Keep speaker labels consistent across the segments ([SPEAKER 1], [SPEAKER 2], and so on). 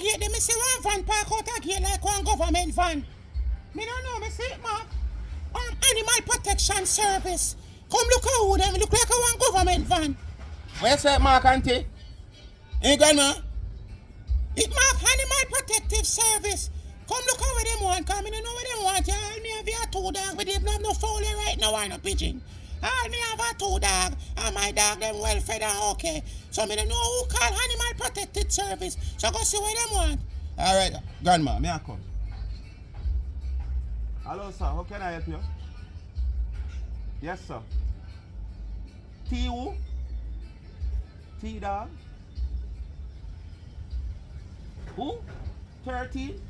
[SPEAKER 1] a gate, them see one van park out a gate like one government van. Me don't know, me see it, man. Animal Protection Service. Come look how them look like a one government van.
[SPEAKER 2] Where's that mark, auntie? Hey, grandma?
[SPEAKER 1] It mark Animal Protective Service. Come look how them want, come in and know what them want. All me have a 2 dog, but they have no fowl right now or no pigeon. All me have a 2 dog, and my dog them well fed and okay. So me don't know who call Animal Protective Service. So go see what them want.
[SPEAKER 2] Alright, grandma, may I come? Hello, sir, how can I help you? Yes, sir. T who? T dog? Who? 13?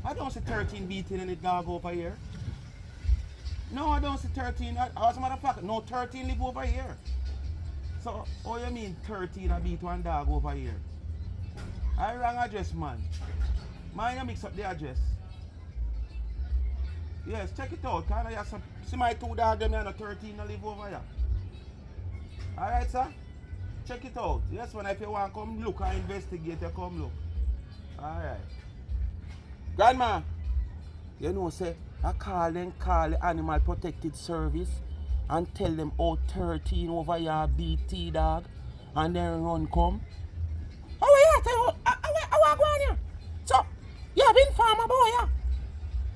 [SPEAKER 2] I don't see 13 beating any dog over here. No, I don't see 13. As a matter of fact, no 13 live over here. So, what you mean 13 a beat one dog over here? I wrong address, man. Mine mix up the address. Yes, check it out. Can I have some, see my 2 dogs, them and 13 a live over here. Alright, sir? Check it out. Yes, when if you want to come look and investigate, you come look. Alright. Grandma, you know, say, I call the Animal Protected Service and tell them all 13 over here BT dog and then run come.
[SPEAKER 1] Oh, yeah, I want to here. So, you have informer, boy, yeah?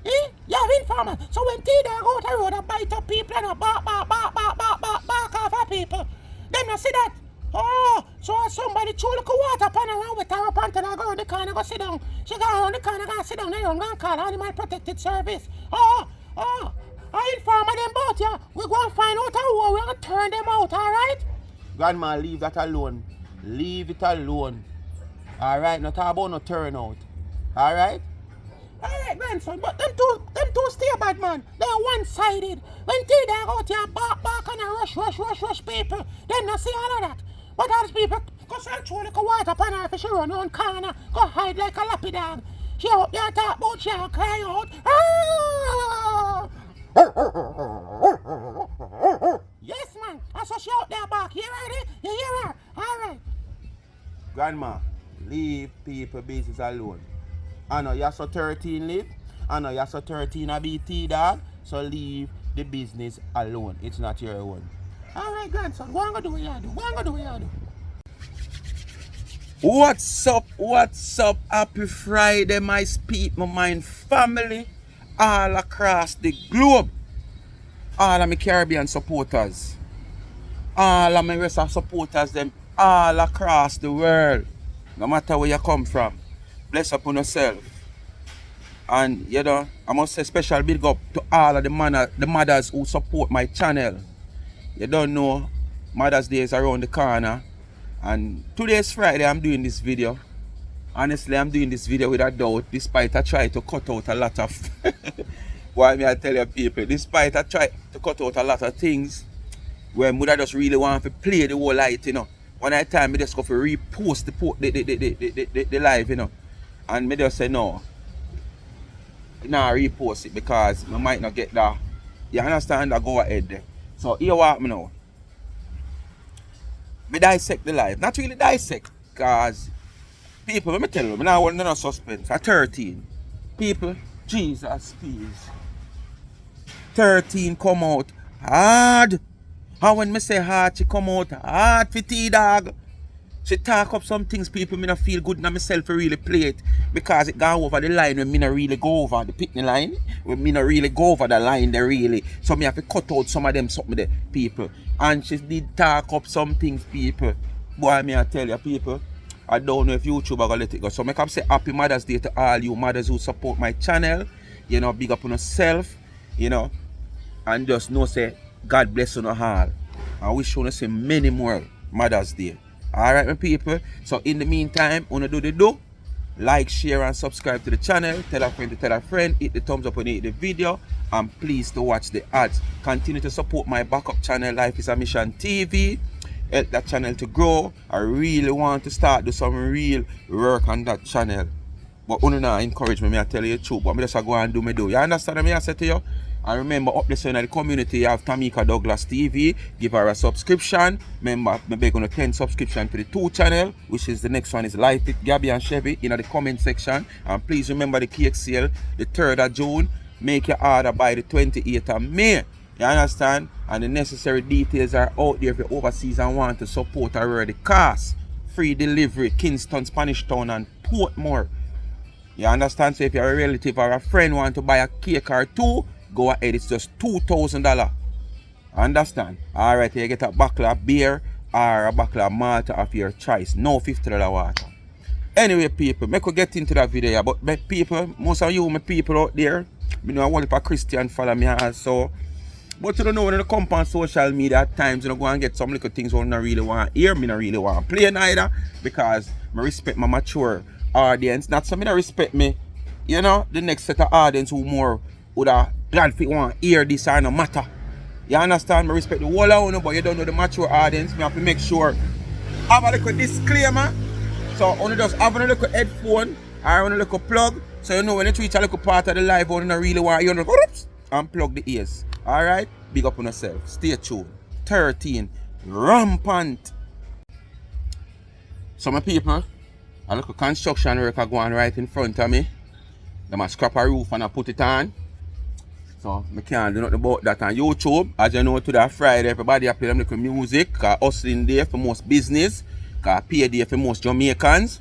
[SPEAKER 1] Eh? You have informer. So when T-dog out the road and bite up people and bark off of people, them not see that. Oh, so somebody threw the water pan around with her up until I go around the corner, go sit down. She go around the corner, go sit down there and go call Animal Protected Service. I inform them both, yeah. We go and find out how we're going to turn them out, alright?
[SPEAKER 2] Grandma, leave that alone. Leave it alone. Alright, not about no turnout. Alright?
[SPEAKER 1] Alright, grandson, but them two stay bad, man. They're one-sided. When T-dog out here bark and rush people, them not see all of that. But all these people go and throw like a water pan her if she run on corner, go hide like a lappy dog. She up there talk about she and cry out. Yes, man. That's what she out there back. You ready? You hear her? Alright.
[SPEAKER 2] Grandma, leave people business alone. I know you so 13 live. I know you so 13 a BT dog. So leave the business alone. It's not your own.
[SPEAKER 1] Alright, grandson, what am I going to do what you do? What am I going to do what you do?
[SPEAKER 2] What's up? Happy Friday, my Speak My Mind family all across the globe. All of my Caribbean supporters. All of my rest of supporters, them all across the world. No matter where you come from. Bless upon yourself. And you know, I must say special big up to all of the mothers who support my channel. You don't know, Mother's Day is around the corner. And today is Friday, I'm doing this video. Honestly, I'm doing this video with a doubt, despite I try to cut out a lot of why me I tell you people, despite I try to cut out a lot of things where mother just really want to play the whole light, you know. One at a time, I just go to repost the live, you know. And me just say no. Nah, repost it because I might not get that. You understand? I go ahead there. So here what me now. Me dissect the life. Not really dissect, cause people, let me tell you, I want no suspense. At 13. People, Jesus please. 13 come out hard. And when me say hard, she come out hard for T-dog. She talk up some things, people, me not feel good in myself to really play it. Because it go over the line when me not really go over the pitney line. When me not really go over the line there really. So me have to cut out some of them something there, people. And she did talk up some things, people. Boy, me I tell you, people, I don't know if YouTube are gonna let it go. So I can say happy Mother's Day to all you mothers who support my channel. You know, big up on yourself, you know. And just know say, God bless you all. I wish you to see many more Mother's Day. Alright, my people. So in the meantime, wanna do the do. Like, share, and subscribe to the channel. Tell a friend to tell a friend. Hit the thumbs up when you hit the video. And please to watch the ads. Continue to support my backup channel, Life is a Mission TV. Help that channel to grow. I really want to start do some real work on that channel. But you not encourage me, I tell you the truth. But I just go and do me do. You understand what I say to you? And remember, up the in the community, you have Tamika Douglas TV. Give her a subscription. Remember, maybe going to 10 subscription to the 2 channel, which is the next one is Life with Gabby and Chevy in the comment section. And please remember the cake sale, the 3rd of June. Make your order by the 28th of May. You understand? And the necessary details are out there if you're overseas and want to support already. Cost, free delivery, Kingston, Spanish Town, and Portmore. You understand? So if you're a relative or a friend want to buy a cake or 2, go ahead. It's just $2,000. Understand? Alright, you get a bottle of beer or a bottle of Malta of your choice. No $50 water. Anyway, people, make we get into that video. But people, most of you, my people out there, I know I want a Christian follow me also. But you don't know when you come on social media at times, you know, go and get some little things I don't really want to hear, me not really want to play neither. Because I respect my mature audience. Not some that respect me, you know, the next set of audience who more would have glad if you want to hear this or no matter. You understand? I respect the whole of you, but you don't know the mature audience. I have to make sure have a little disclaimer. So only just have a little headphone or a little plug. So you know when you reach a little part of the live, you don't really want to hear no and plug the ears. Alright? Big up on yourself. Stay tuned. 13. Rampant. So my people, a little construction work are going right in front of me. They must scrap a roof and I put it on. So I can't do nothing about that on YouTube. As you know, today Friday, everybody play them little music. Because hustling day for most business. Because pay day for most Jamaicans.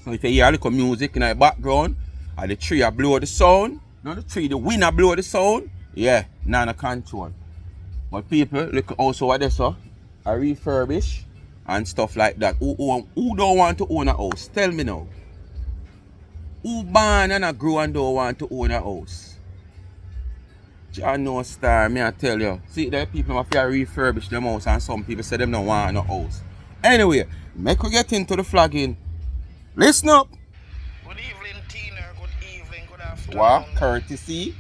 [SPEAKER 2] So if you hear a little music in the background, and the tree a blow the sound. No, the tree, the wind a blow the sound. Yeah, none control. But people, look also what they saw. I refurbish and stuff like that. Who don't want to own a house? Tell me now. Who born and a grow and don't want to own a house? John no star, me I tell you. See, there people have to refurbish them house and some people say them don't want no house. Anyway, make we get into the flagging. Listen up.
[SPEAKER 3] Good evening, Tina. Good evening, good afternoon.
[SPEAKER 2] What? Courtesy.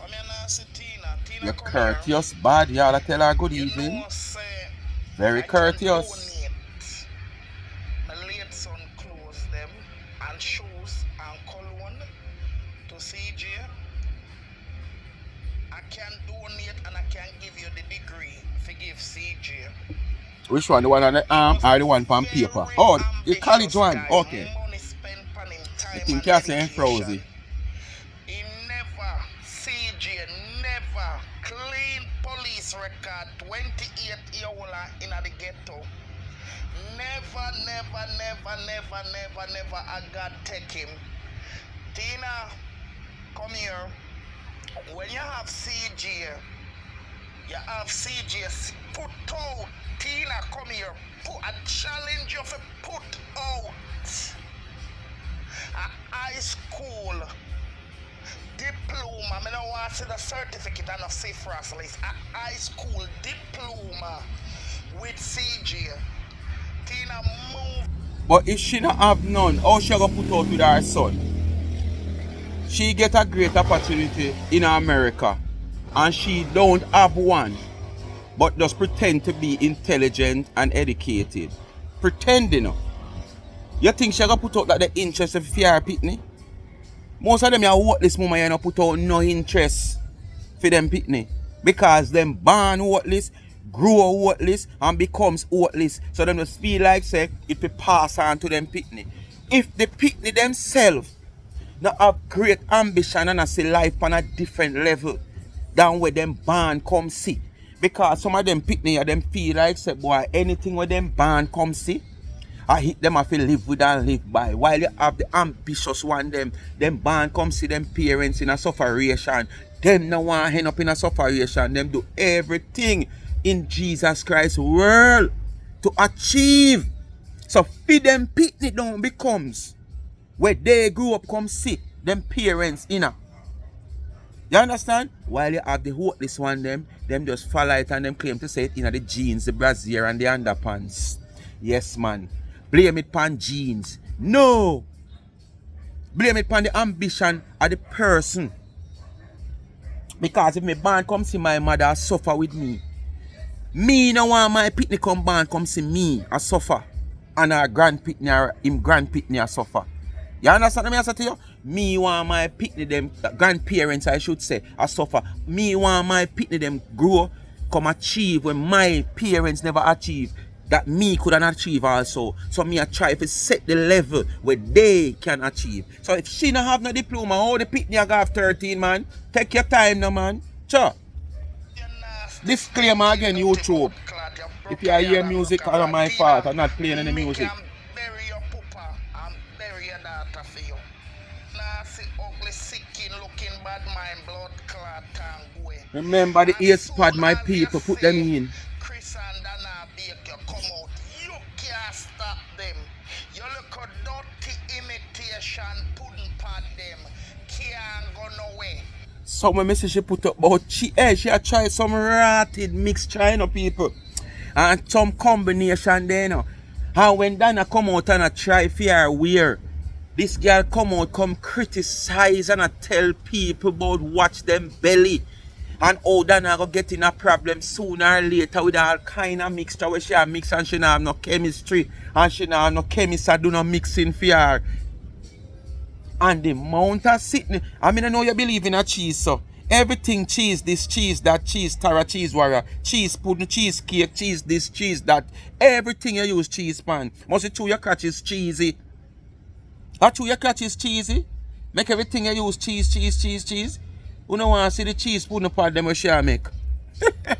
[SPEAKER 3] I mean, I say Tina. Tina,
[SPEAKER 2] You're
[SPEAKER 3] come
[SPEAKER 2] courteous, bad. Y'all tell her good
[SPEAKER 3] here.
[SPEAKER 2] evening.
[SPEAKER 3] You know, say,
[SPEAKER 2] Very
[SPEAKER 3] I
[SPEAKER 2] courteous.
[SPEAKER 3] can donate my late son clothes them and shoes and cologne to CJ. I can donate and I can give you the degree to give CJ.
[SPEAKER 2] Which one? The one on the arm or the one on paper? Oh, the college one. Okay.
[SPEAKER 3] Money spent on him, time
[SPEAKER 2] You think
[SPEAKER 3] and
[SPEAKER 2] you're saying
[SPEAKER 3] education.
[SPEAKER 2] frozy?
[SPEAKER 3] He never, CJ never clean police record 28 year old in the ghetto. Never I God take him. Tina, come here. When you have CJ, you have CJ put out. Tina, come here. I challenge you to put out a high school diploma. I don't want to see the certificate and a CFRAS list. A high school diploma with CJ. Tina, move.
[SPEAKER 2] But if she not have none, how she gonna put out with her son? She get a great opportunity in America and she don't have one. But just pretend to be intelligent and educated. Pretending. You think she gonna put out that the interest of fear pitney? Most of them are worthless mama, you know, put out no interest for them pitney. Because them born worthless, grow worthless, and becomes worthless. So them just feel like say it will pass on to them pitney. If the pitney themselves not have great ambition and I see life on a different level than where them born come see. Because some of them pitney them feel like say boy anything where them born come see, I hit them have to live with and live by. While you have the ambitious one them born come see them parents in a sufferation. Them no want end up in a sufferation. Them do everything in Jesus Christ's world to achieve. So feed them pitney down becomes where they grew up come see them parents in a. You understand? While you have the hopeless one them just follow it and them claim to say it in the jeans, the brassiere and the underpants. Yes man. Blame it upon jeans. No. Blame it upon the ambition of the person. Because if my band come see my mother suffer with me, me no want my pitney come band come see me a suffer. And our grand pitney or him grand pitney a suffer. You understand what I say to you? Me want my picnic them grandparents I should say I suffer. Me want my picnic them grow, come achieve when my parents never achieve. That me couldn't achieve also. So me I try to set the level where they can achieve. So if she don't have no diploma, how the picnic I have 13 man? Take your time now man. Sure. Disclaimer again, YouTube. If you hear music, out of my fault. I'm not playing any music.
[SPEAKER 3] Bury your papa and bury your daughter for you. Nasty, ugly, sick, looking bad mind, blood clot and way.
[SPEAKER 2] Remember the ear spot, my people, put them in.
[SPEAKER 3] Chris and Dana Baker come out. You can't stop them. You look a dirty imitation, pudding pot them. Can't go nowhere.
[SPEAKER 2] So my message she put up about she had tried some rotted mixed China people. And some combination there, you know. And when Dana come out and I try for wear, this girl come out, come criticize and I tell people about watch them belly. And how Dana go get in a problem sooner or later with all kind of mixture where she have mix and she not have no chemistry. And she not have no chemist and do no mixing for her. And the amount of sitting, I mean I know you believe in a cheese so. Everything cheese, this cheese, that cheese, Tara cheese warrior, cheese pudding, cheese cake, cheese this, cheese that. Everything you use cheese pan. Must it chew your catch is cheesy. That chew your catch is cheesy. Make everything you use cheese, cheese, cheese, cheese. You don't want to see the cheese pudding part them what she make.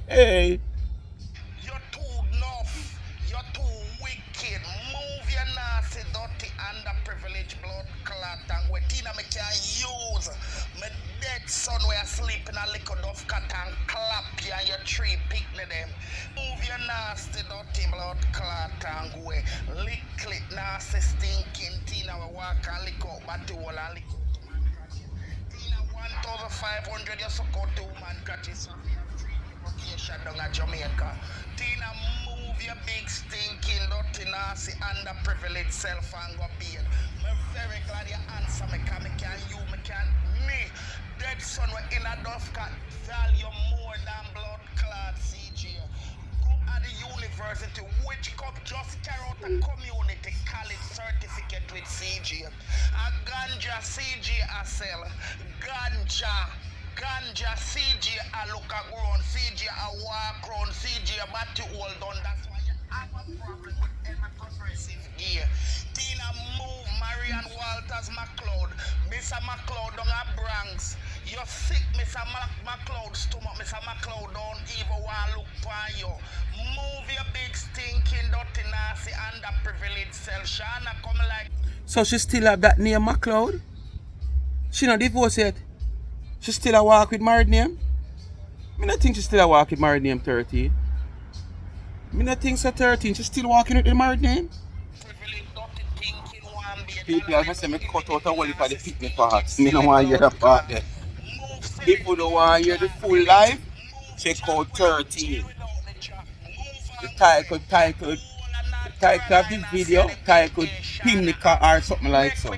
[SPEAKER 2] Hey.
[SPEAKER 3] You're too enough. You're too wicked. Move your nasty, dirty, underprivileged blood clot and wetina me can use. My dead son where I sleep in a liquor of cat and clap you and your tree picnic them. Move your nasty, dirty blood clot and go. Lick it, nasty, stinking Tina we walk and lick up but you all and lick up. 1,500 you suck out 2 man catches vacation down at Jamaica. Tina, move your big stinking dirty nasty underprivileged self and go bail. I'm very glad you answer me because me dead son were in a dove cat value more than blood clot CG. Go at the university which cup just carry out a community college certificate with CG. A ganja CG a sell. Ganja CG a look at grown, CG a walk round, CG a batty hold on. That's why you have a problem with every progressive gear. Tina move Marian Walters McLeod. Mr. McLeod down at Bronx. You're sick, Mr. McLeod stomach. Mr. McLeod don't even want to look for you. Move your big stinking dirty nasty underprivileged self. Shana come like.
[SPEAKER 2] So she still have that name McLeod? She not divorced yet? She still a walk with married name? I don't think she still a walk with married name 13. I don't think so 13. She still walking with the married name? People are say me cut out a whole for the picnic parts. I don't want to hear that part there. If you don't want to hear the full life, check out 13. The title of this video, titled Pimnica or something like so.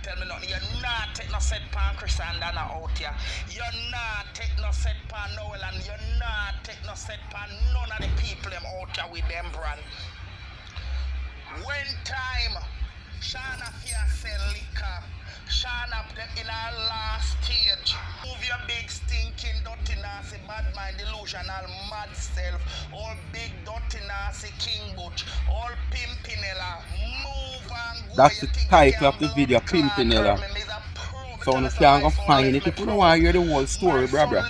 [SPEAKER 3] Tell me nothing. You're not take no set pan Chris and Dana out here. You're not take no set pan Noel and you're not take no set pan none of the people them out here with them brand. When time Shana Fia sell liquor, Shana in our last stage. Move your big stinking dirty nasty bad mind delusional mad self. All big dirty nasty king butch. All pimpinella. Move and go.
[SPEAKER 2] That's the title of the video, Pimpinella. So you can't go find it if you don't want to hear the whole story, brother.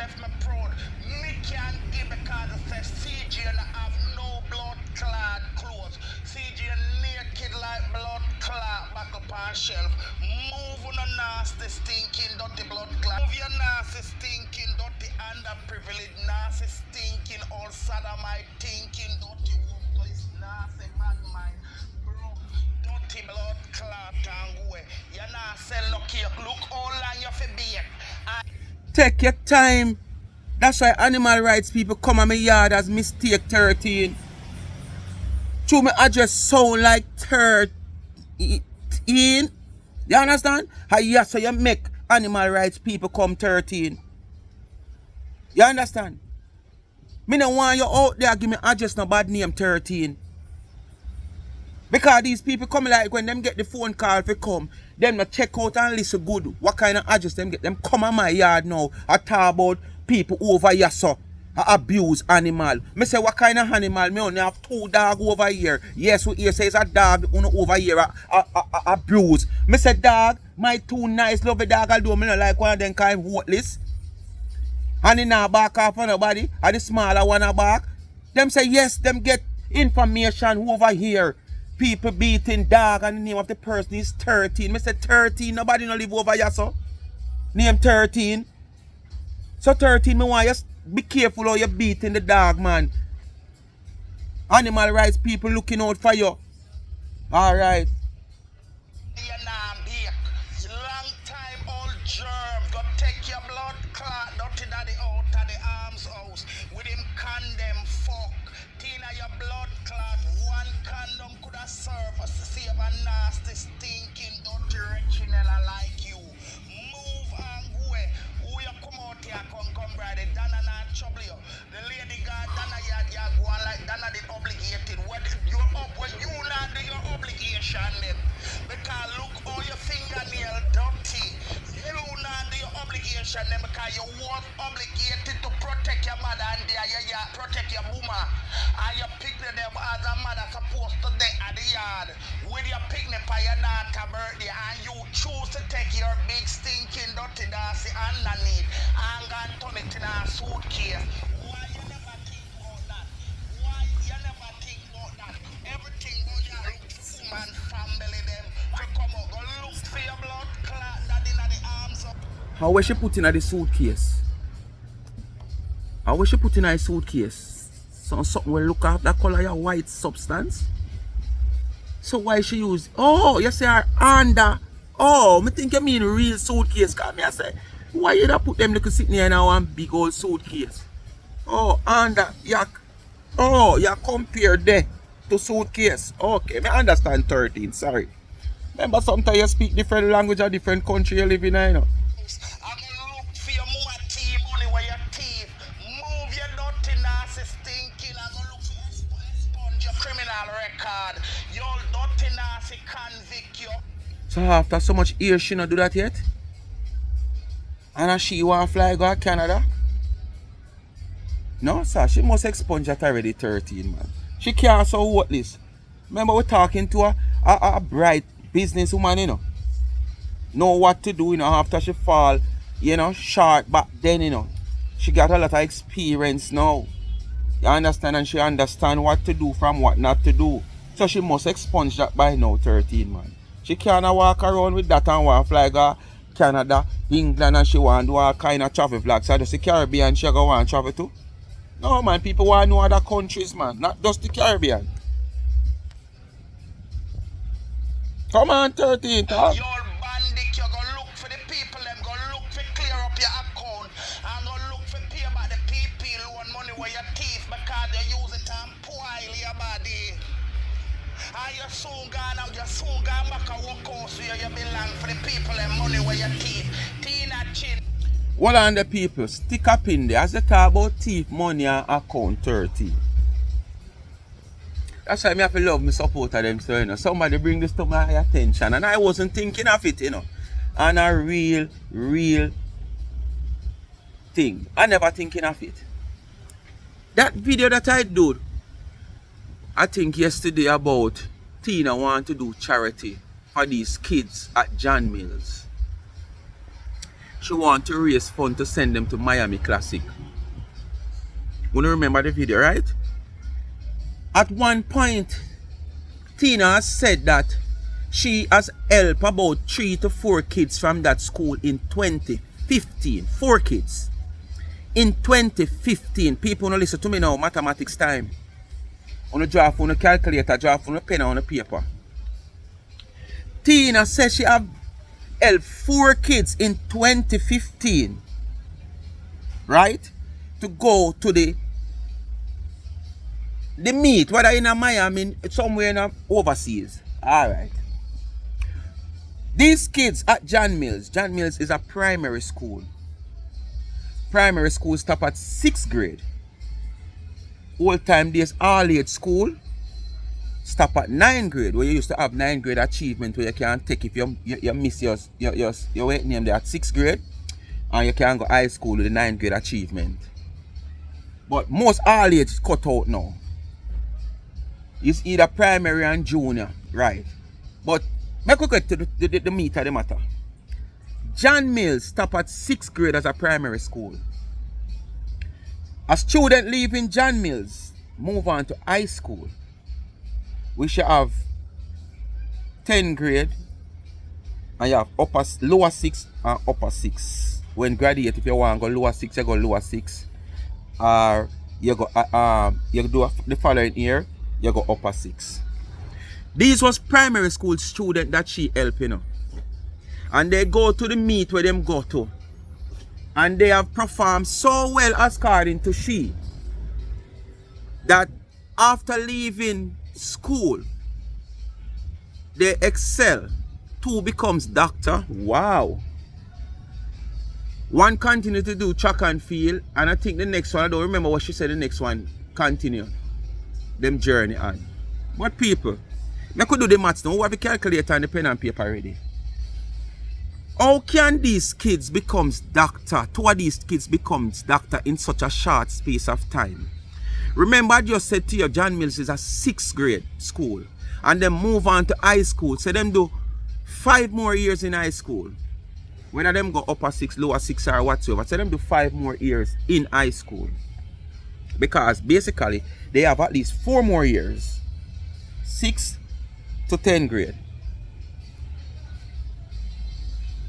[SPEAKER 3] Shelf. Move on a nasty, stinking, dirty blood clot. Move your nasty, stinking, dirty, underprivileged, nasty, stinking, all sodomite, thinking, dirty, worthless, nasty, mad mind, bro, dirty blood clot and way. You're not sell lucky. Look all on your feet.
[SPEAKER 2] Take your time. That's why animal rights people come at my yard as mistake 13. Through my address sound like 13. You understand? Yes, so you make animal rights people come 13. You understand? Me no want you out there give me address no bad name 13. Because these people come like when them get the phone call for come, them not check out and listen good. What kind of address them get? Them come on my yard now. I talk about people over here so I abuse animal. Me say what kind of animal? Me only have 2 dogs over here. Yes, we here says a dog over here abuse. Me say dog, my 2 nice lovely dog I'll do me not like one of them kind worthless. And he not back off on nobody. And the smaller one a back. Them say yes, them get information over here. People beating dog and the name of the person is 13. Me say 13, nobody no live over here so. Name 13. So 13, me want you be careful how you beating the dog, man. Animal rights people looking out for you. Alright.
[SPEAKER 3] Long time old germ. Go take your blood clot dirty daddy out of the arms house. With him condemn fuck. Tina your blood clot. One condom could have served us to save a nasty stinking dirty rechinella like you. Move and go. Who you come out here come bride. Dana not trouble you. The lady got Dana you go on like Dana did obligated. What you up when you not do your obligation then. Because look all your fingernail dirty. You not do your obligation then because you was obligated to protect your mother and you protect your boomer. And you pick them as a mother supposed to day at the yard. With your picnic for your daughter birthday and you choose to take your big stinking dirty dassy underneath and go and turn it in a suitcase. Why you never think about that? Why you never think about that? Everything go you look for woman family them to come out. Go look for your blood clot that in the arms up.
[SPEAKER 2] How was she put in the suitcase? How was she put in a suitcase? Something will look at that color your white substance. So why she use? Oh, you say her under. Oh, me think you mean real suitcase. Cause me I say, why you da put them little sitting here in one big old suitcase? Oh, under. Oh, you compare there to suitcase. Okay, me understand 13. Sorry. Remember sometimes you speak different language or different country you live in, you know.
[SPEAKER 3] I'm gonna look for your mama team money where your teeth. Move your dirty nasty stinking. I'm gonna look for expunge your criminal record. Your dirty nasty convict you.
[SPEAKER 2] So after so much years she not do that yet? And she want fly go to Canada? No sir, she must expunge that already 13 man. She can't so worthless. Remember we're talking to a bright businesswoman, you know what to do, you know, after she fall, you know, short back then, you know. She got a lot of experience now. You understand? And she understand what to do from what not to do. So she must expunge that by now, 13 man. She can't walk around with that and want fly go Canada, England, and she want to do all kind of travel vlogs. So just the Caribbean she go want travel to. No man, people want to know other countries, man, not just the Caribbean. Come on, 13, talk.
[SPEAKER 3] Your bandit, you're gonna look for the people, them gonna look for clear up your account, and gonna look for pay back the PP loan money where your teeth because they use it and spoil your body. And you're soon gone out, you're soon gone back and walk out so you belong for the people and money where your teeth. Tina chin.
[SPEAKER 2] What on the people? Stick up in there as they talk about thief money and account 13. That's why I have to love my supporter them, so you know. Somebody bring this to my attention and I wasn't thinking of it, you know. And a real thing. I never thinking of it. That video that I did, I think yesterday about Tina want to do charity for these kids at John Mills. She want to raise funds to send them to Miami Classic. You remember the video, right? At one point, Tina has said that she has helped about 3 to 4 kids from that school in 2015. 4 kids. In 2015, people don't listen to me now, mathematics time. On a draft on a calculator, draft on a pen on a paper. Tina says she have helped 4 kids in 2015. Right? To go to the meet, whether in a Miami, somewhere in overseas. Alright. These kids at John Mills is a primary school. Primary school stop at 6th grade. Old time days all age school. stop at 9th grade, where you used to have 9th grade achievement where you can take if you miss your weight name there at 6th grade, and you can go high school with the 9th grade achievement. But most all age is cut out now. It's either primary and junior, right? But make we get to the meat of the matter. John Mills stop at 6th grade as a primary school. A student leaving John Mills move on to high school. We should have 10th grade, and you have lower 6 and upper 6. When graduate, if you want to go lower 6, you go lower 6. Or you go you do the following year, you go upper 6. These was primary school student that she helped, you know. And they go to the meet where them go to. And they have performed so well according to she, that after leaving school, they excel. 2 becomes doctor. Wow. 1 continue to do track and field, and I think the next one, I don't remember what she said, the next one continue them journey on. But people, I could do the maths now. Who have the calculator and the pen and paper ready? How can these kids become doctor? 2 of these kids becomes doctor in such a short space of time. Remember, I just said to you, John Mills is a 6th grade school, and then move on to high school. So them do 5 more years in high school. Whether them go upper 6, lower 6 or whatsoever, so them do 5 more years in high school. Because basically, they have at least 4 more years. 6th to 10th grade.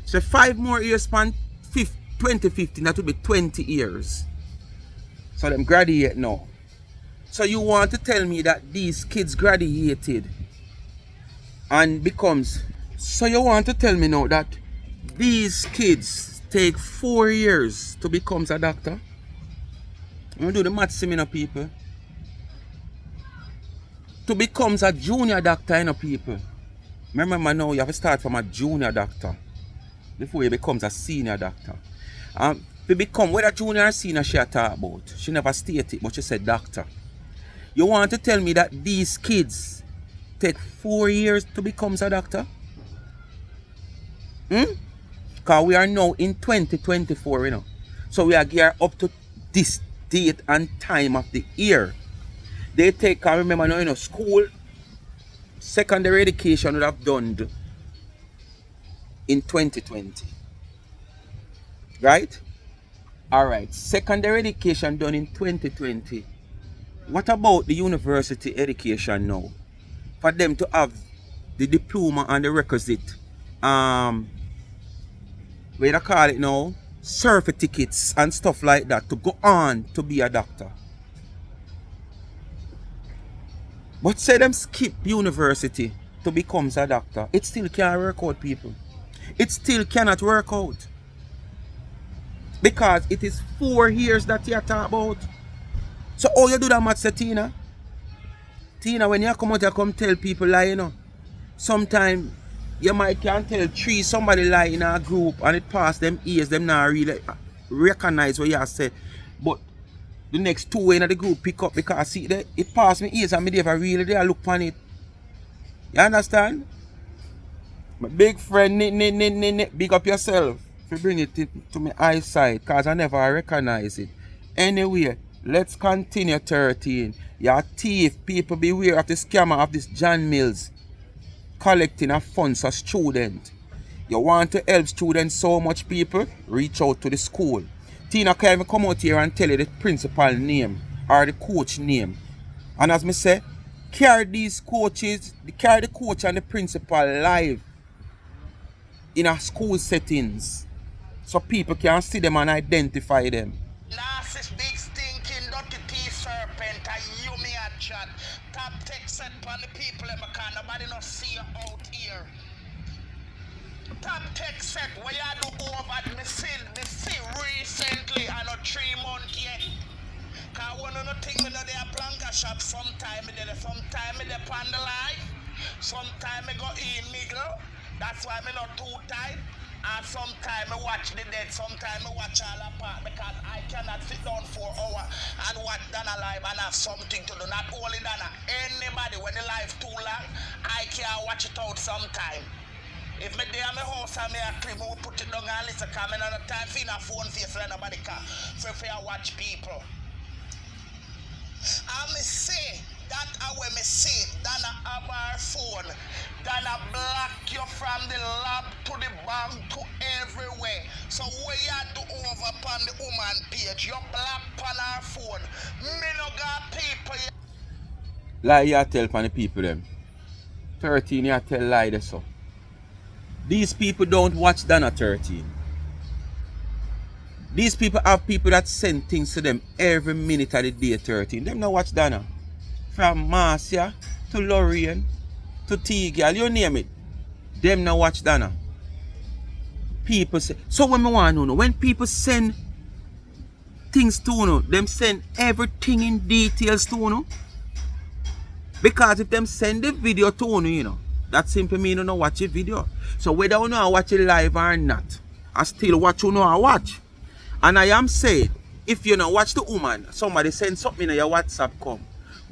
[SPEAKER 2] So 5 more years span 2015, that would be 20 years. So them graduate now. So you want to tell me that these kids graduated and becomes... So you want to tell me now that these kids take 4 years to become a doctor? I'm going to do the math seminar, people. To become a junior doctor, you know, people. Remember now, you have to start from a junior doctor before you becomes a senior doctor. To become, whether junior or senior she talk about, she never stated, but she said doctor. You want to tell me that these kids take 4 years to become a doctor? Because we are now in 2024, you know. So we are geared up to this date and time of the year. They take, I remember now, you know, school, secondary education would have done in 2020. Right? Alright, secondary education done in 2020. What about the university education now? For them to have the diploma and the requisite, what do you call it now? Certificates and stuff like that to go on to be a doctor. But say them skip university to become a doctor, it still can't work out, people. It still cannot work out. Because it is 4 years that you are talking about. So how you do that, Matt, Tina? Tina, when you come out, you come tell people lie, you know. Sometimes you might can tell 3 somebody lie in a group and it pass them ears, them not really recognize what you have said. But the next 2 in the group pick up because see that it pass me ears and me never really there look on it. You understand? My big friend, big up yourself. If you bring it to my eyesight, because I never recognize it. Anyway, let's continue 13. You're a thief. People beware of the scammer of this John Mills collecting a funds for students. You want to help students so much, people? Reach out to the school. Tina can even come out here and tell you the principal name or the coach name. And as me say, carry these coaches, carry the coach and the principal live in a school settings so people can see them and identify them.
[SPEAKER 3] Narcissist, big stinking, dirty tea serpent, and you me a chat. Top tech set for the people in my car, nobody not see you out here. Top tech set, what you do over, me see recently, I know 3 months yet. Cause one of the things me know they a planka shop, sometime me dey on the live, sometime me go in middle. That's why me not too tight. And sometimes I watch the dead, sometimes I watch all apart because I cannot sit down for an hour and watch Dana live and have something to do. Not only Dana, anybody when the live too long, I can't watch it out sometime. If me there at my house and me a clip, I will put it down and listen because I don't have time for a phone face like nobody can. So if I watch people. I me say that when me see Dana have our phone, Dana block you from the lab to the bank to everywhere. So what you do over upon the woman page, you block on our phone. Me no got people.
[SPEAKER 2] Lie you tell upon the people them. 13 you tell lie there so. These people don't watch Dana 13. These people have people that send things to them every minute of the day 13. Them not watch Dana. From Marcia to Lorraine to T-Girl, you name it. Them not watch Dana. People say, so when me want to know, when people send things to you, them send everything in details to you. Because if them send the video to you, that simply mean you don't watch the video. So whether you know watch it live or not, I still watch you know I watch. And I am saying, if you don't watch the woman, somebody send something in your WhatsApp come.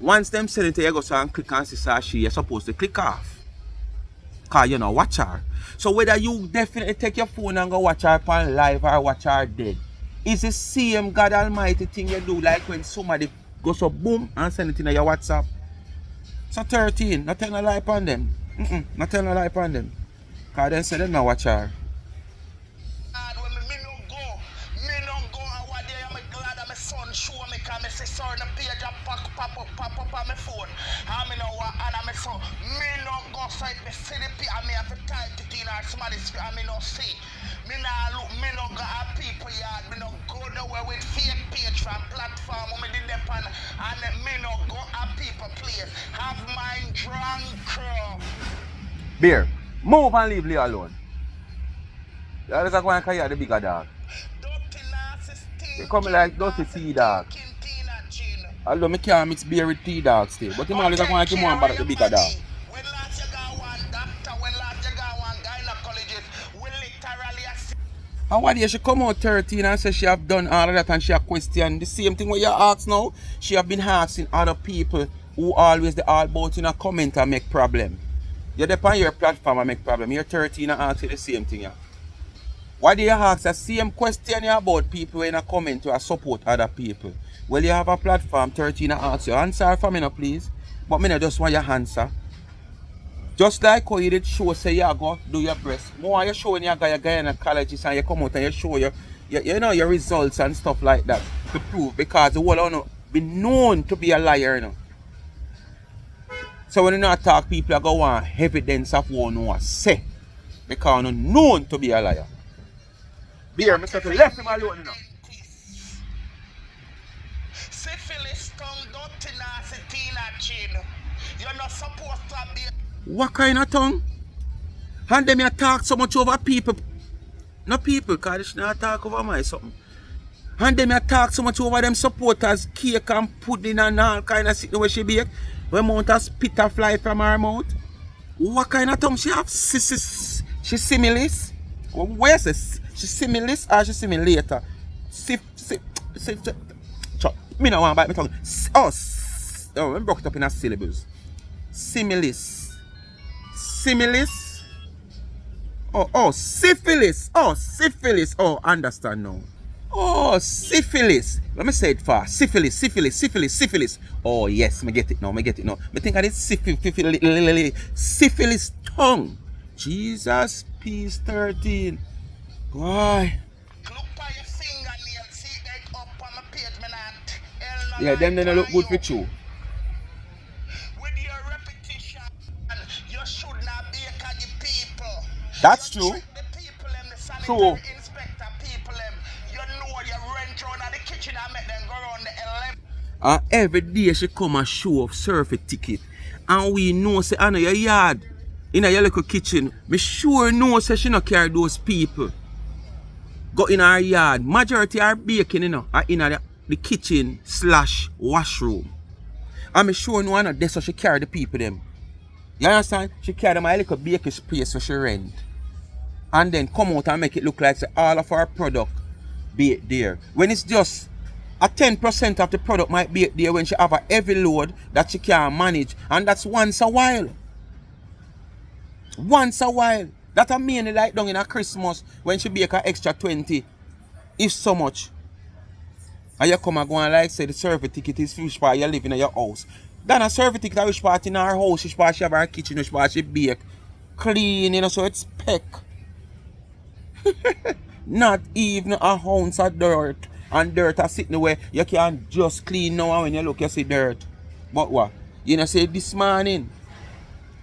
[SPEAKER 2] Once them send it to you, go so and click and see she, you're supposed to click off. Because you know watch her. So whether you definitely take your phone and go watch her on live or watch her dead, it's the same God Almighty thing you do like when somebody goes so boom and send it in your WhatsApp. So 13, not tell a lie upon them. Not tell a lie upon them. Because they say they don't watch her.
[SPEAKER 3] Show me because I say sorry the page pop up on my phone. I mean no and I so me no go site me see the page I have to type it in or somebody I mean no see. Me no look me no got a people yard, me no go nowhere with fake page from platform me did them and me no go a people place. Have mine drunk crew.
[SPEAKER 2] Beer, move and leave Leo alone. That is a going to carry the bigger dog. They come like dirty tea dog. Although I can't mix beer with tea dog still. But you always going to give one back the bigger dog.
[SPEAKER 3] When last you got one doctor, when last you got one gynecologist, we literally
[SPEAKER 2] And what day she come out 13 and say she have done all of that and she have questioned the same thing what you ask now. She have been asking other people who always the all about in a comment and make problem. You're there on your platform and make problem. You're 13 and ask you the same thing. Yeah. Why do you ask the same question about people in a comment to support other people? Well, you have a platform, 13 and ask you. Answer for me now, please. But me just want your answer. Just like how you did show, say you go do your breast. More you showing your guy in a colleges and you come out and you show your results and stuff like that to prove because the world be known to be a liar, you know. So when you not talk, people are going to want evidence of what you say because you're known to be a liar. Beer, Mr. Left him alone, you know.
[SPEAKER 3] Syphilis, tongue, dirty, nasty, tina, chin. You're not supposed to be.
[SPEAKER 2] What kind of tongue? And them you talk so much over people. No people, because they should not talk over my something. And them you talk so much over them supporters, cake and pudding and all kind of shit where she bake. When mount a spit a fly from her mouth. What kind of tongue she have? She similis? Where's this? She similis or she simulator? Me no want bite my tongue. Oh, I'm broke up in a syllables. Similis. Similis? Oh, syphilis. Oh, syphilis. Oh, understand now. Oh, syphilis. Let me say it fast. Syphilis. Oh, yes, me get it now. Me think I did syphilis tongue. Jesus, peace 13. Why? Yeah, them they don't look good for you.
[SPEAKER 3] With your repetition, you should not be a people.
[SPEAKER 2] That's true.
[SPEAKER 3] The people and the sanitary
[SPEAKER 2] True.
[SPEAKER 3] inspector people you know you rent around the kitchen and make them go around the 11.
[SPEAKER 2] And every day she come and show off surfeit ticket. And we know say I know your yard. In your little kitchen. Me sure know say she not carry those people. Go in her yard. Majority are baking, you know, are in the kitchen / washroom. And me sure no one that's how she carry the people them. You understand? She carry them a little baking space so she rent. and then come out and make it look like say, all of our product be it there. When it's just a 10% of the product might be it there when she have a heavy load that she can't manage. And that's once a while. Once a while. That I mainly like down in a Christmas when she bake an extra 20. If so much. And you come and go and like say the survey ticket is which part you live in your house. Then a survey ticket at which part in her house, which part she have her kitchen, which part she bake. Clean, you know, so it's peck. Not even a ounce of dirt. And dirt are sitting where you can just clean now and when you look you see dirt. But what? You know say this morning,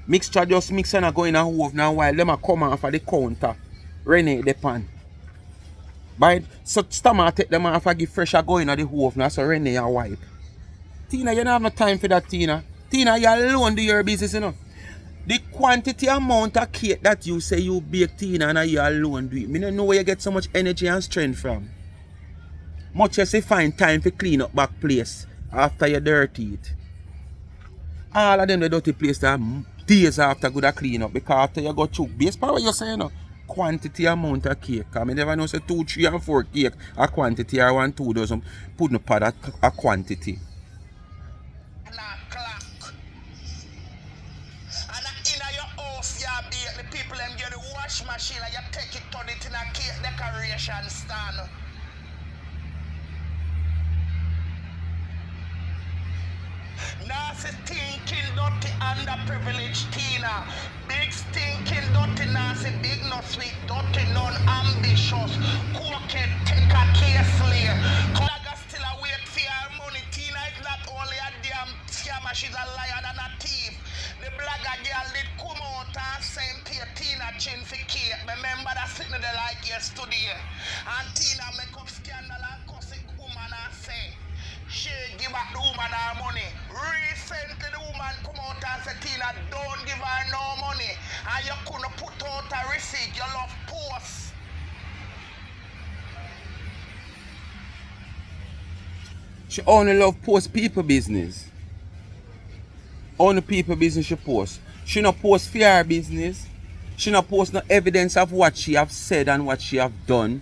[SPEAKER 2] mixture just mix and go in a oven now while them a come off of the counter. Renee the pan. By so stomach take them off and give fresh a go in the oven so Renee a wipe. Tina, you don't have no time for that, Tina. Tina, you alone do your business, you know. The quantity amount of cake that you say you bake, Tina, and you alone do it. I don't know where you get so much energy and strength from. Much as you find time to clean up back place after you dirty it. All of them the dirty place that days after good a clean up because after you go through. Based on what you say, you know, quantity amount of cake. I mean, never know say 2, 3 and 4 cake a quantity or 1, 2 dozen put no part a quantity.
[SPEAKER 3] The people them get the wash machine and you take it, turn it in a cake decoration stand. Nasty thinking, dirty, underprivileged Tina. Big stinking, dirty, nasty, big no sweet, dirty, non-ambitious. Cooked, take a case layer. Collega still a wait for your money. Tina is not only a damn scammer, she's a liar and a thief. The blagger girl did come out and send Tina chin for cake. Remember that sitting there like yesterday. And Tina make up scandal and cuss it woman and say she give back the woman her money. Recently the woman come out and say Tina don't give her no money. And you couldn't put out a receipt, you love post.
[SPEAKER 2] She only love post people business. Only people business she post. She not post for her business. She not post no evidence of what she have said and what she have done.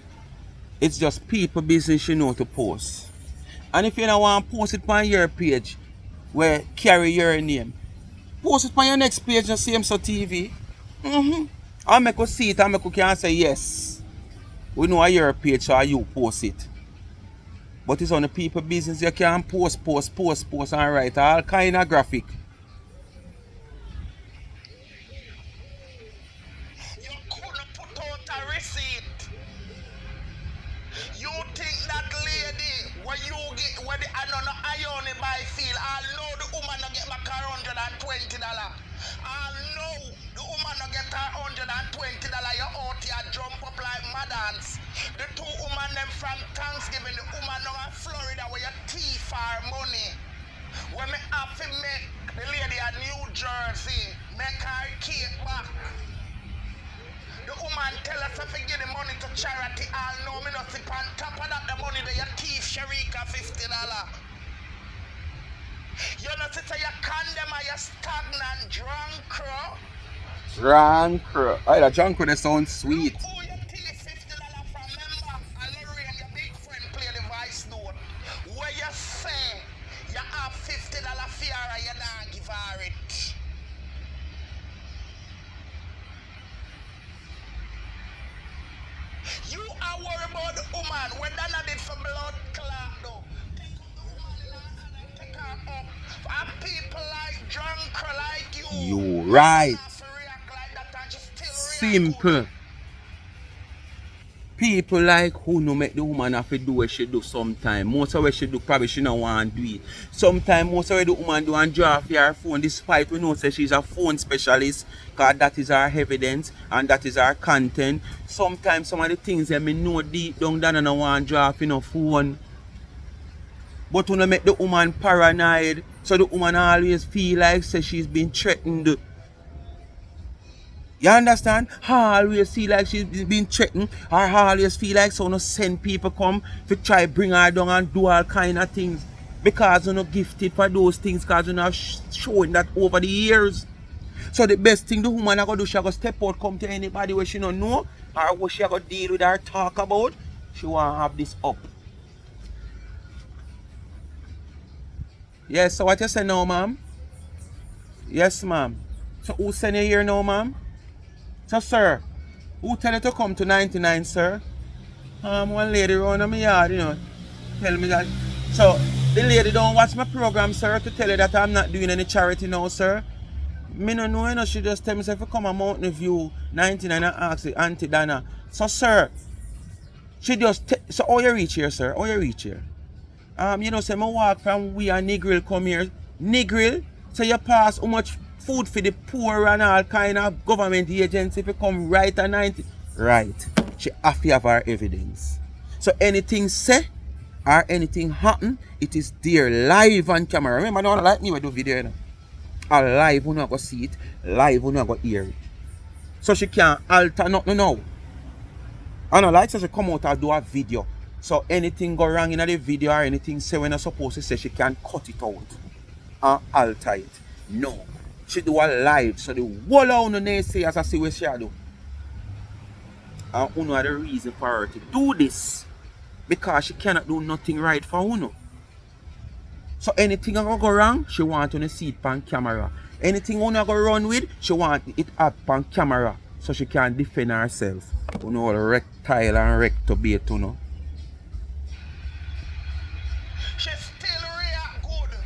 [SPEAKER 2] It's just people business she know to post. And if you don't want to post it on your page where carry your name, post it on your next page and same so TV. I'll make you see it and make you can say yes. We know your page so you post it. But it's on the people business you can post and write all kind of graphic.
[SPEAKER 3] When the iron by feel, I know the woman not get back her $120. I know the woman not get her $120. You out here jump up like madams. The 2 women them from Thanksgiving, the woman now in Florida where you thief her money. When me have to make the lady at New Jersey make her cake back. The woman tell us if we give the money to charity, I'll know me not sip on top of that the money that you thief Sharika $50. You know to say you condemn or you stagnant drunk crow.
[SPEAKER 2] Drunk crow. Oh, the drunk crow that sounds sweet.
[SPEAKER 3] Who you thief $50 from member and Lorraine your big friend play the voice note. Where you say you have $50 fear and you not give her it. You are worried about the woman when Dana did for blood clot though. Take up the woman in her hand and take her up. And people like drunk like you.
[SPEAKER 2] You right.
[SPEAKER 3] Like that and just
[SPEAKER 2] Simple. People like who no make the woman have to do what she do sometime. Most of what she do probably she don't want to do it. Sometimes most of what the woman do and draw off her phone despite we know say she's a phone specialist because that is her evidence and that is her content. Sometimes some of the things that me know deep down that I don't want to draw off in a phone. But when I make the woman paranoid so the woman always feel like say she's been threatened. You understand? I always feel like she's been threatened. I always feel like someone send people come to try bring her down and do all kind of things. Because you're not gifted for those things because you're not showing that over the years. So the best thing the woman I go do, she go step out, come to anybody where she don't know, or what she go deal with or talk about. She want to have this up. Yes, so what you say now, ma'am? Yes, ma'am. So who send you here now, ma'am? So, sir, who tell you to come to 99, sir? One lady around my yard, you know, tell me that. So, the lady don't watch my program, sir, to tell you that I'm not doing any charity now, sir. Me no know, you know, she just tell me, if you come a Mountain View 99 and ask the Auntie Dana. So, sir, she just, so how you reach here, sir? How you reach here? You know, say, I walk from we and Negril come here. Negril, so you pass how much food for the poor and all kind of government agency if you come right at 90. Right. She have to have her evidence. So anything say or anything happen, it is there live on camera. Remember, don't like me when I do video, you know. A live, we not go see it. Live, we not go hear it. So she can't alter nothing now. I don't like so she come out and do a video. So anything go wrong in the video or anything say when I'm supposed to say, she can cut it out and alter it. No. She do a live. So the whole of the naysayers I see what she do. And Uno had the reason for her to do this. Because she cannot do nothing right for Uno. So anything going to go wrong, she want to see it on camera. Anything Uno go run with, she want it up on camera. So she can defend herself. Uno rectile and rectobate, you know.
[SPEAKER 3] She still react good.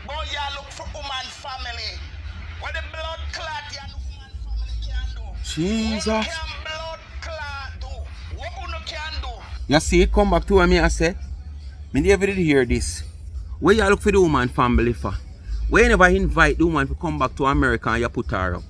[SPEAKER 3] But you look for woman family. What the blood clot you and woman family can do.
[SPEAKER 2] Jesus.
[SPEAKER 3] What can blood clot do? What uno can do?
[SPEAKER 2] You see it come back to me I say, me never did hear this. Where you look for the woman family for? Why you never invite the woman to come back to America and you put her up?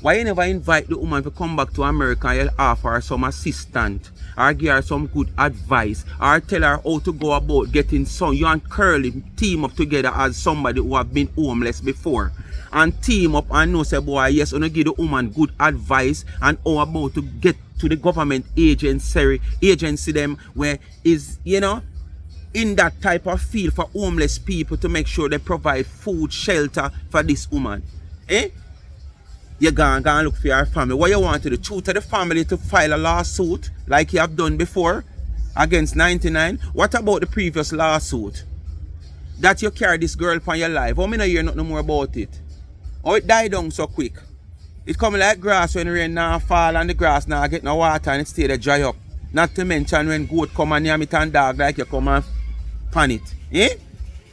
[SPEAKER 2] Why you never invite the woman to come back to America and you offer her some assistance or give her some good advice or tell her how to go about getting some? You and Curly team up together as somebody who have been homeless before and team up and know say boy yes, you give the woman good advice and how about to get to the government agency them where is, you know, in that type of field for homeless people to make sure they provide food, shelter for this woman. Eh? You go and look for your family. What you want to do? Tutor the family to file a lawsuit like you have done before against 99. What about the previous lawsuit? That you carry this girl upon your life. How many hear nothing more about it? Or it died down so quick? It come like grass when rain now fall and the grass now get no water and it stay there dry up. Not to mention when goat come and yam it and dog like you come and pan it. Eh?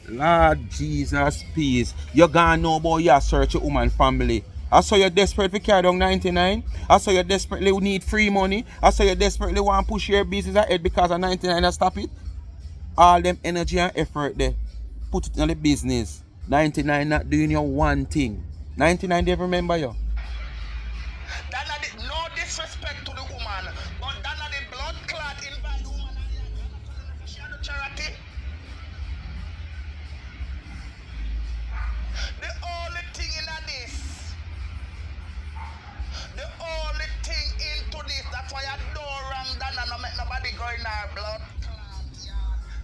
[SPEAKER 2] Lord Jesus, please. You gonna know about your search your woman family. I saw you desperate to carry down 99. I saw you desperately need free money. I saw you desperately want to push your business ahead because of 99 and stop it. All them energy and effort there. Put it in the business. 99 not doing your one thing. 99 they remember you.
[SPEAKER 3] No disrespect to the woman, but that not the blood clot invite the woman and she do charity. The only thing in this, the only thing into this, that's why I don't ram down and not make nobody go in our blood clot, yeah.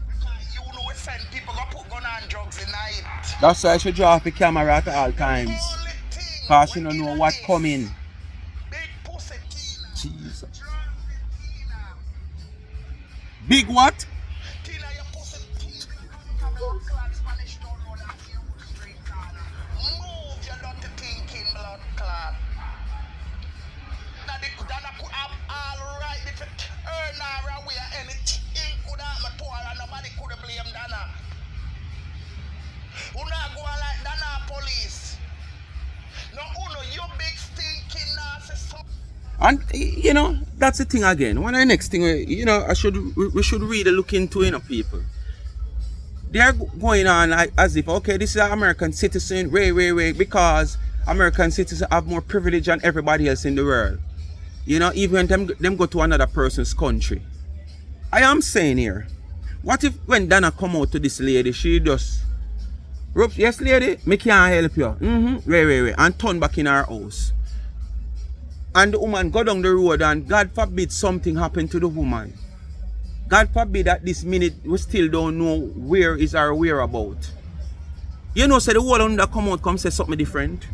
[SPEAKER 3] Because you know we send people go put gun and drugs in it.
[SPEAKER 2] That's why I should draw off the camera at all times. Because you don't know what's coming.
[SPEAKER 3] Big pussy Tina.
[SPEAKER 2] Jesus. Big what?
[SPEAKER 3] Tina, your pussy Tina. Blood clot Spanish don't know that you street corner. Move your dirty thinking blood clot. Now they could have all right if it turn around where anything could happen to her and nobody could blame Dana. Who not go like Dana police? No, Uno, you big stinking nasty.
[SPEAKER 2] And you know, that's the thing again. One of the next thing, you know, we should really look into, you know, people. They're going on like, as if, okay, this is an American citizen, because American citizens have more privilege than everybody else in the world. You know, even them go to another person's country. I am saying here, what if when Dana come out to this lady, she just, yes lady, me can't help you. Wait, and turn back in her house. And the woman go down the road and God forbid something happen to the woman. God forbid that this minute we still don't know where is our whereabout. You know, say the whole under come out, come say something different.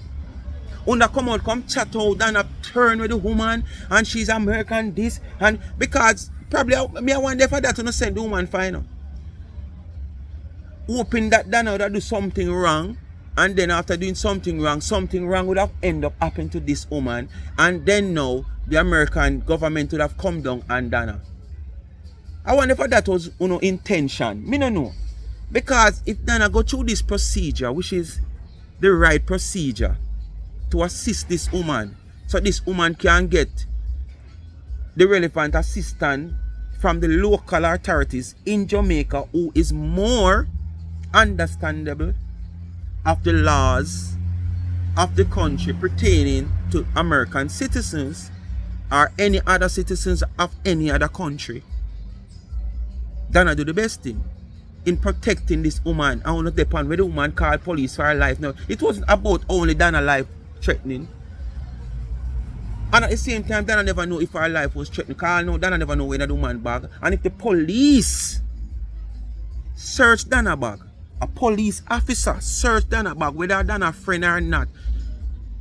[SPEAKER 2] Under come out, come chat out, and a turn with the woman, and she's American this, and because probably me I wonder for that to not send the woman final. Hoping that Dana would do something wrong, and then after doing something wrong would have ended up happening to this woman, and then now the American government would have come down on Dana. I wonder if that was intention. Me no know. Because if Dana go through this procedure, which is the right procedure to assist this woman, so this woman can get the relevant assistance from the local authorities in Jamaica who is more understandable of the laws of the country pertaining to American citizens or any other citizens of any other country. Dana do the best thing in protecting this woman. I want to depend where the woman called police for her life. Now, it wasn't about only Dana's life threatening. And at the same time, Dana never know if her life was threatened. Because I know Dana never know where the woman bag. And if the police search Dana bag, a police officer search Dana bag, whether Dana friend or not,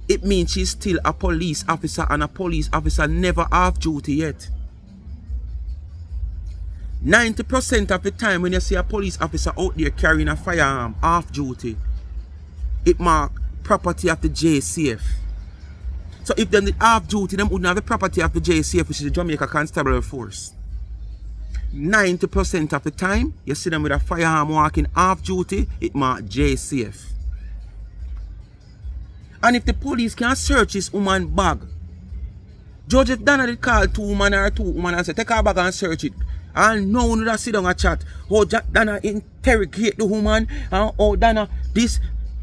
[SPEAKER 2] it means she's still a police officer, and a police officer never off duty yet. 90% of the time when you see a police officer out there carrying a firearm off duty, it mark property of the JCF. So if them did off duty, them wouldn't have the property of the JCF, which is the Jamaica Constabulary Force. 90% of the time, you see them with a firearm walking off duty, it mark JCF. And if the police can search this woman's bag, Judge, if Dana did call two women and say, take her bag and search it, and no one would sit down and chat, oh, Dana interrogate the woman, and oh, Dana, this,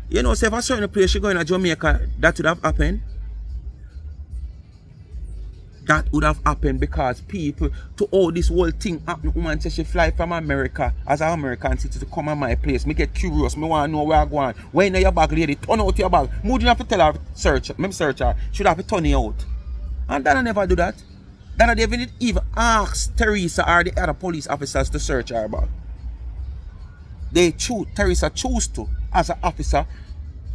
[SPEAKER 2] you know, say if a certain place she going to Jamaica, that would have happened. That would have happened because people, to all this whole thing happen, woman says she fly from America as an American citizen to come at my place. Me get curious, me want to know where I go on. When your bag, lady, turn out your bag. Mood you have to tell her, search, maybe search her, should have to turn it out. And Dana never do that. Dana didn't even ask Teresa or the other police officers to search her bag. They choose, Teresa chose to, as an officer,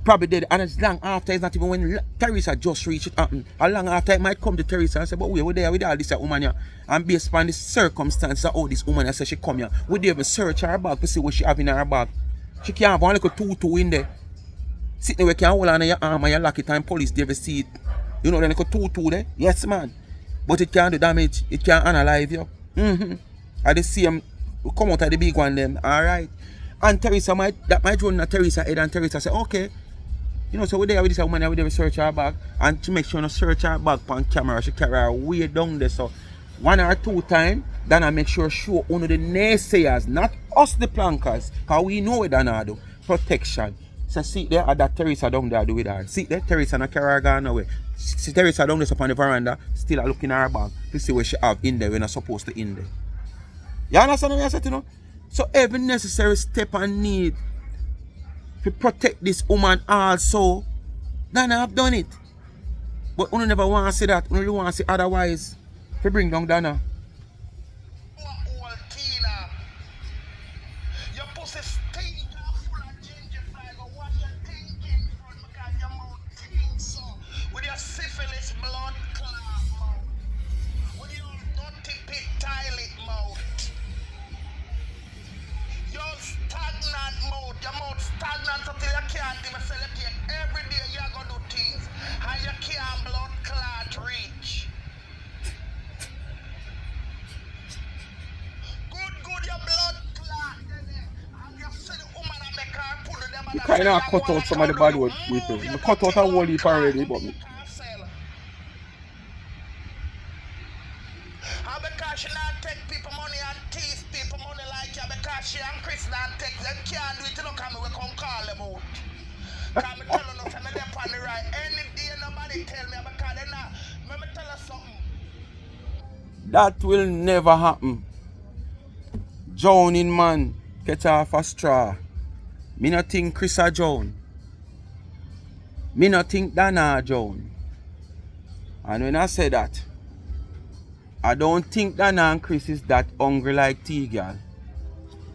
[SPEAKER 2] probably did, and it's long after, it's not even when Teresa just reached it happen. And long after it might come to Teresa and say, but we're there with all this woman here. And based upon the circumstances of how this woman says she come here, we didn't even search her bag to see what she have in her bag. She can't have one little tutu in there. Sitting there, you can hold on your arm and you lock it and police never see it. You know, the little tutu there? Yes, man. But it can't do damage. It can't unalive you. And the same come out of the big one them. Alright. And Teresa might run at Teresa head, and Teresa say, okay. You know, so we're there with this woman, we there search her bag, and to make sure no search her bag on camera, she carry her way down there. So 1 or 2 times, then I make sure show one of the naysayers, not us the plankers, because we know what Dana do. Protection. So see there, that Teresa down there do with her. See there, Teresa not carry her gone away. See Teresa down there upon the veranda, still looking at her bag to see what she have in there when not supposed to in there. You understand what I said, you know? So every necessary step I need to protect this woman also, then I have done it. But you never want to say that, you want to say otherwise. To bring down Dana.
[SPEAKER 3] Your pussy stink full of ginger flag, or what you thinking from because your mouth thinks so. With your syphilis blood clot mouth. With your dirty pit toilet mouth. Your stagnant mouth, your mouth stagnant until you can't even celebrate. Every day you're going to do things. And you can't blood clot reach. Good, your blood clot. And you see the woman and make her pull them.
[SPEAKER 2] You kind of cut out some of the bad words with me. I cut out a whole heap already, but me.
[SPEAKER 3] And because she not take people money and tease people money like you, because she and Chris not take them, can't do it, you know, come we come call them out. Because me tell you nothing, me there on the right. Any day nobody tell me, because they not, let me tell you something.
[SPEAKER 2] That will never happen. Drowning man, get off a straw. Me not think Chris a drown. Me not think Dana a drown. And when I say that, I don't think Dana and Chris is that hungry like T-Girl.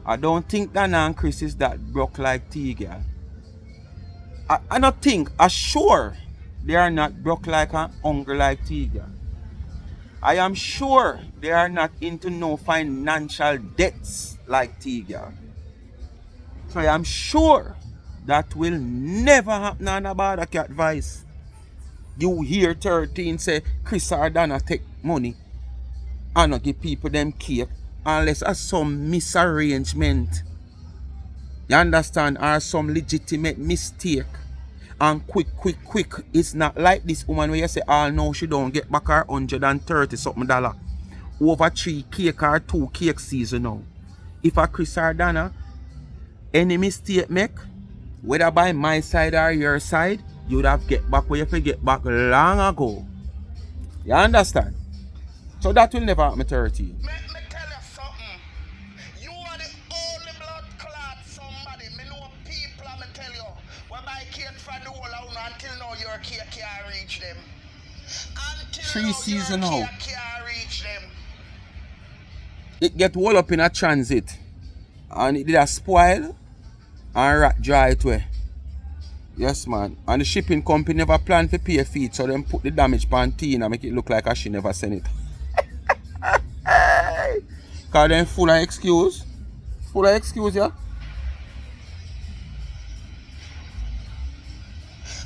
[SPEAKER 2] I don't think Dana and Chris is that broke like T-Girl. I don't think, I sure they are not broke like and hungry like T-Girl. I am sure they are not into no financial debts like T-Girl. So I am sure that will never happen on a Border Cat Vice. You hear 13 say Chris or Dana take money and not give people them cake unless there's some misarrangement. You understand? Or some legitimate mistake. And quick. It's not like this woman where you say, oh no, she don't get back her $130 something dollar. Over 3 cake or 2 cake season now. If a Chris or Dana, any mistake make, whether by my side or your side, you would have get back where you have get back long ago. You understand? So that will never happen 13.
[SPEAKER 3] Me tell you something. You are the only blood clot somebody. Me know people, me tell you. When I came from the whole of until now your cake can't reach them. Until
[SPEAKER 2] 3
[SPEAKER 3] now
[SPEAKER 2] season
[SPEAKER 3] your
[SPEAKER 2] now.
[SPEAKER 3] cake can't reach them.
[SPEAKER 2] It get wall up in a transit. And it did a spoil and rat dry it way. Yes man. And the shipping company never planned to pay a fee, so them put the damage pan Tina and make it look like she never sent it. Cause them full of excuse. Full of excuse, yeah?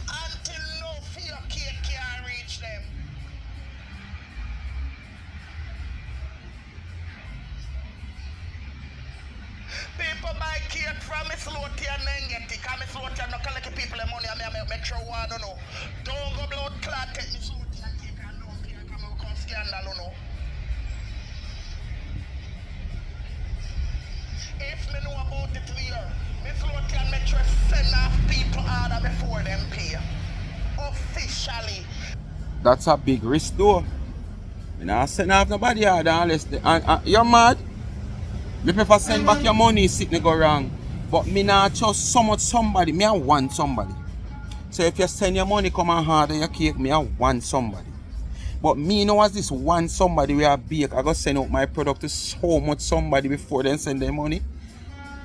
[SPEAKER 3] Until now your cake can't reach them. People buy cake from Miss Lottie and then get it. Cause Miss Lottie no collect people the money and me throw one, don't know. Don't go blood clot take Miss Lottie and cake and don't care come come scandal, no. If me know about it here, Miss Lottie and Metro send off people order before them pay. Officially.
[SPEAKER 2] That's a big risk though. Me not send off nobody order unless you're mad. Me prefer send back your money if it go wrong. But me not trust so much somebody. Me I want somebody. So if you send your money come and order your cake, me I want somebody. But me know as this one somebody we are bake, I go send out my product to so much somebody before then send their money.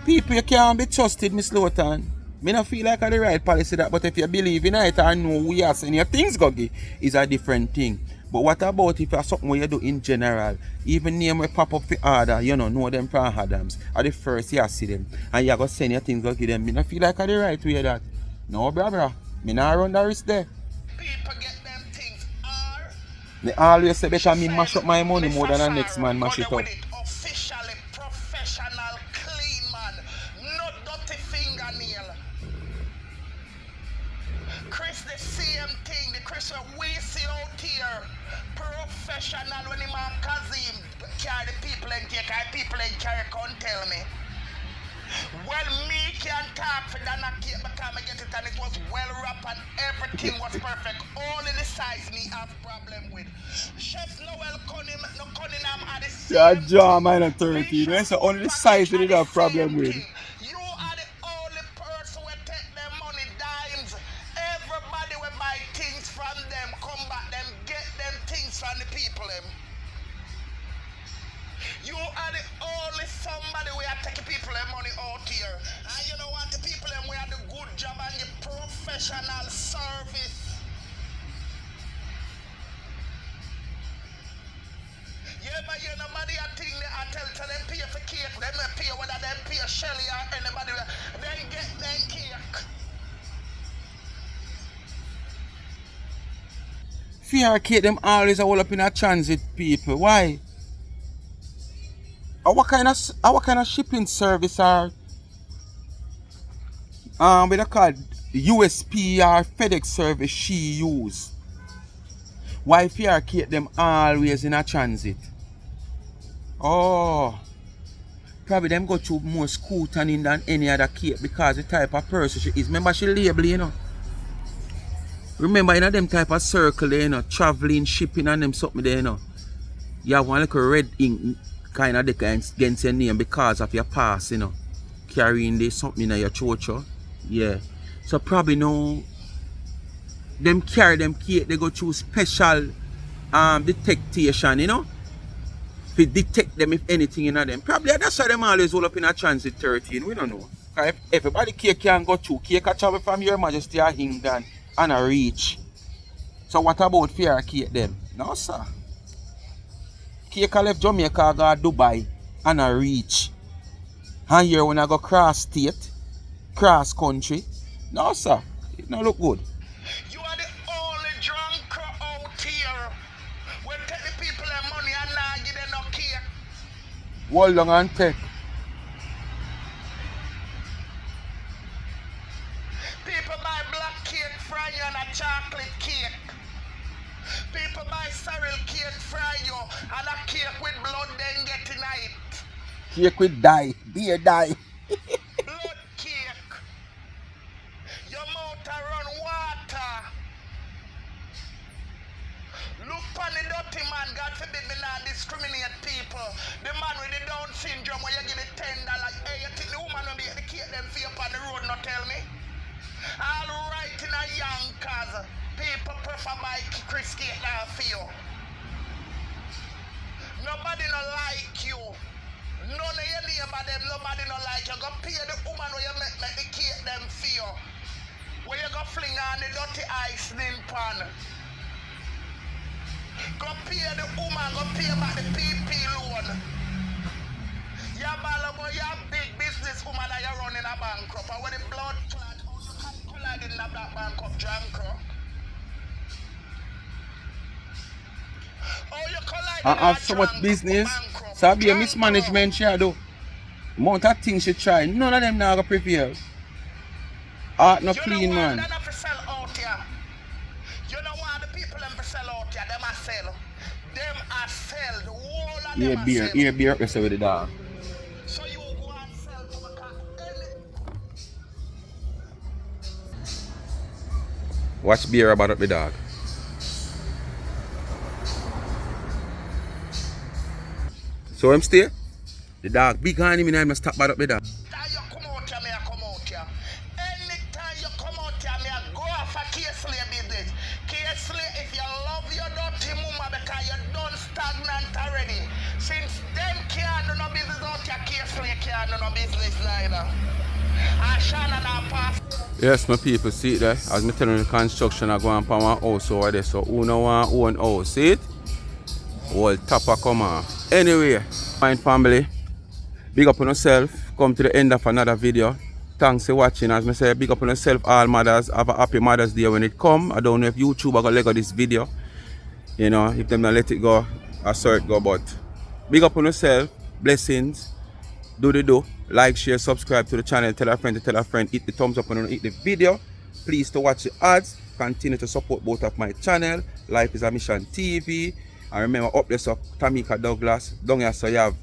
[SPEAKER 2] People you can't be trusted, Miss Lowton. Me not feel like I the right policy that, but if you believe in it or know we are sending your things go get is a different thing. But what about if it's something you do in general? Even name will pop up for order, you know them from Adams. At the first you see them and you go send your things go give them. Me not feel like I the right way that. No brother. Me not run the risk there.
[SPEAKER 3] People get them things are.
[SPEAKER 2] They always say better me mash up my money more than the next man mash it up.
[SPEAKER 3] Officially professional, clean man, no dirty fingernail. Chris the same thing. The Chris we see out here, professional when him and Kazim carry the people and take our people and carry can't tell me. Well, me can talk for that cake because I get it and it was well wrapped and everything was perfect. Only the size me have problem with. Chef Noel Cunningham had the same
[SPEAKER 2] Yeah, John, mine at 13. That's the only size that you have problem with.
[SPEAKER 3] You are the only person who take them money dimes. Everybody will buy things from them, come back them, get them things from the people them. You are the only somebody we are taking people their money out here. And you know what? The people them we are the good job and the professional service. Yeah, but you nobody a thing they I tell them pay for cake, them pay whether them pay Shelly or anybody, then get them cake.
[SPEAKER 2] Fear cake them always all up in a transit people. Why? What kind of shipping service are we don't call USP or FedEx service she use? Why fear keep them always in a transit? Oh, probably them go through more scrutiny than any other cake because the type of person she is. Remember she label, you know. Remember in them type of circle there, you know, traveling, shipping and them something there, you know. You have one like a red ink kind of against your name because of your past, you know. Carrying this something in your chocho. Yeah. So probably no them carry them cake, they go through special detectation, you know. to detect them if anything in them. Probably that's why them always hold up in a transit 13. We don't know. If everybody cake can go through, cake can travel from Your Majesty or England and a reach. So what about fear cake them? No sir. Cake left Jamaica go Dubai and a reach. And here when I go cross state, cross country. No sir. It don't look good.
[SPEAKER 3] You are the only drunk out here. We take the people their money and now give them no cake.
[SPEAKER 2] Hold on and take.
[SPEAKER 3] People buy black cake, fry you and a chocolate cake. People buy cereal cake, fry you and a cake with blood then get in it.
[SPEAKER 2] Cake with dye. Beer dye.
[SPEAKER 3] Blood cake. Your mouth a run water. Look on the dirty man, God forbid me not discriminate people. The man with the Down syndrome where you give it $10. Hey, you think the woman will be able to cake them for you on the road, not tell me? All right in a young cause. People prefer buy Chris cake now for you. Nobody no like you. None of your neighbor them, nobody no like you. Go pay the woman where you make the cake them for you. Where you go fling on the dirty ice in pan. Go pay the woman, go pay back the PP loan. You're a big business woman that you're running a bankrupt. And when the blood clot, how you can collide in that bankrupt drunk? Oh, you collide
[SPEAKER 2] I have so much business. So I be a mismanagement here though. Amount of things she try. None of them now go prevail. Art no clean man.
[SPEAKER 3] You don't sell out here. You don't want the people them to sell out here. Them are sell. Them are sell. The whole of them are sell.
[SPEAKER 2] Here beer up with the dog.
[SPEAKER 3] So you go and sell to the cat.
[SPEAKER 2] Watch beer about up the dog. So I'm stay. The dog big on him and I'm stop about up the dog.
[SPEAKER 3] Anytime you come out here, me I come out here. Anytime you come out here, me I go off a K-Slay business. K-Slay, if you love your dirty mama because you done stagnant already. Since them can't do no business out here, K-Slay can't do no business neither. And Shannon and pass.
[SPEAKER 2] Yes, my people, see it there. As me telling you, the construction are going on my house over there. So who no want own house, see it? Whole topper come off. Anyway, my family, big up on yourself. Come to the end of another video. Thanks for watching. As I say, big up on yourself, all mothers. Have a happy Mother's Day when it come. I don't know if YouTube are gonna let this video. You know, if them not let it go, I saw it go. But big up on yourself. Blessings. Do the do. Like, share, subscribe to the channel. Tell a friend to tell a friend. Hit the thumbs up and hit the video. Please to watch the ads. Continue to support both of my channel. Life is a Mission TV. And remember, up there, so Tamika Douglas, down here, so you have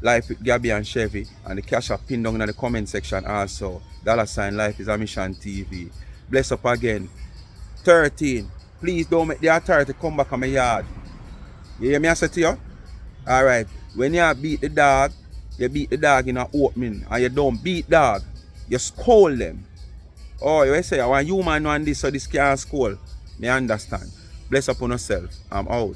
[SPEAKER 2] Life with Gabby and Chevy, and the cash are pinned down in the comment section also. $ Life is a Mission TV. Bless up again. 13. Please don't make the authority come back on my yard. You hear me I say to you? Alright. When you beat the dog, you beat the dog in an opening, and you don't beat dog, you scold them. Oh, you say, I want human on this, so this can't scold. Me understand. Bless upon yourself. I'm out.